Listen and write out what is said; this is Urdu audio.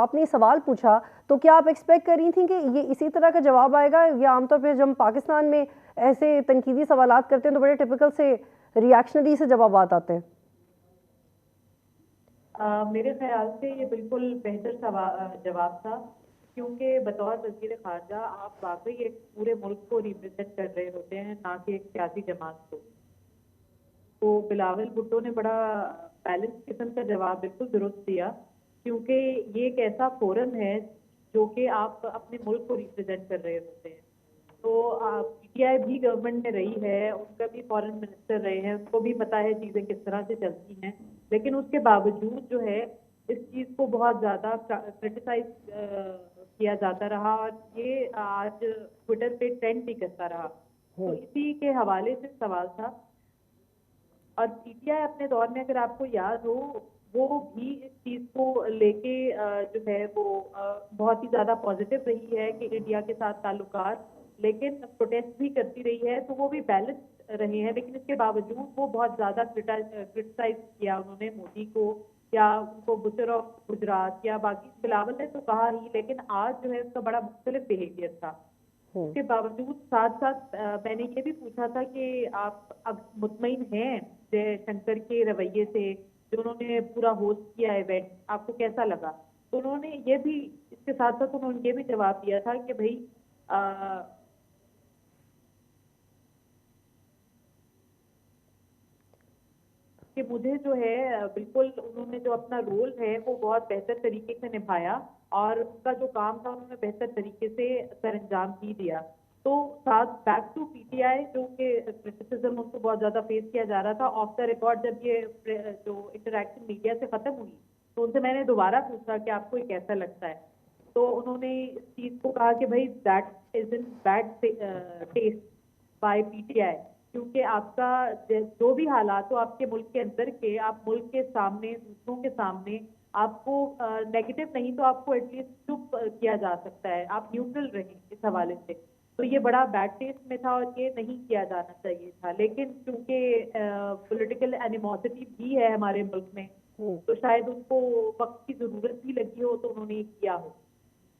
آپ نے سوال پوچھا تو کیا آپ ایکسپیکٹ کر رہی تھیں کہ یہ اسی طرح کا جواب آئے گا، یا عام طور پہ جب ہم پاکستان میں ایسے تنقیدی سوالات کرتے ہیں تو بڑے ٹپیکل سے ریاکشنری سے جوابات آتے ہیں؟ میرے خیال سے یہ بالکل بہتر جواب تھا، کیونکہ بطور وزیر خارجہ آپ واقعی ایک پورے ملک کو ریپرزینٹ کر رہے ہوتے ہیں، نہ کہ ایک سیاسی جماعت کو۔ تو بلاول بھٹو نے بڑا بیلنس قسم کا جواب بالکل درست دیا، کیونکہ یہ ایک ایسا فورم ہے جو کہ آپ اپنے ملک کو ریپرزینٹ کر رہے ہوتے ہیں۔ تو پی ٹی آئی بھی گورنمنٹ میں رہی ہے، ان کا بھی فارن منسٹر رہے ہیں، ان کو بھی پتا ہے چیزیں کس طرح سے چلتی ہیں، لیکن اس کے باوجود جو ہے اس چیز کو بہت زیادہ کرٹیسائز کیا جاتا رہا، اور یہ آج ٹویٹر پہ ٹرینڈ بھی کرتا رہا۔ تو اسی کے حوالے سے سوال تھا۔ اور پی ٹی آئی اپنے دور میں اگر آپ کو یاد ہو، وہ بھی اس چیز کو لے کے جو ہے وہ بہت ہی زیادہ پازیٹیو رہی ہے کہ انڈیا کے ساتھ تعلقات، لیکن پروٹیسٹ بھی کرتی رہی ہے، تو وہ بھی بیلنس رہے ہیں۔ لیکن اس کے باوجود وہ بہت زیادہ کرٹیسائز کیا انہوں نے مودی کو، یا ان کو بچر آف گجرات یا باقی بلاول نے تو کہا ہی، لیکن آج جو ہے اس کا بڑا مختلف بیہیویئر تھا۔ اس کے باوجود ساتھ ساتھ میں نے یہ بھی پوچھا تھا کہ آپ اب مطمئن ہیں جے شنکر کے رویے سے، جو انہوں نے پورا ہوسٹ کیا ایونٹ، آپ کو کیسا لگا؟ تو انہوں نے یہ بھی، اس کے ساتھ ساتھ انہوں نے یہ بھی جواب دیا تھا کہ بھائی کہ مجھے جو ہے بالکل انہوں نے جو اپنا رول ہے وہ بہت بہتر طریقے سے نبھایا، اور ان کا جو کام تھا انہوں نے بہتر طریقے سے سر انجام بھی دیا۔ تو ساتھ back to P T I, جو کہ کرٹیسزم ان کو بہت زیادہ فیس کیا جا رہا تھا آف دا ریکارڈ، جب یہ جو انٹریکشن میڈیا سے ختم ہوئی تو ان سے میں نے دوبارہ پوچھا کہ آپ کو یہ کیسا لگتا ہے، تو انہوں نے اس چیز کو کہا کہ بھائی that is in bad taste by P T I, کیونکہ آپ کا جو بھی حالات ہو آپ کے ملک کے اندر کے، آپ ملک کے سامنے، دوسروں کے سامنے، آپ کو نیگیٹو نہیں تو آپ کو ایٹ لیسٹ چپ کیا جا سکتا ہے، آپ نیوٹرل رہیں اس حوالے سے۔ تو یہ بڑا بیڈ ٹیسٹ میں تھا اور یہ نہیں کیا جانا چاہیے تھا، لیکن کیونکہ پولیٹیکل اینیموسٹی بھی ہے ہمارے ملک میں، تو شاید ان کو وقت کی ضرورت بھی لگی ہو تو انہوں نے یہ کیا ہو۔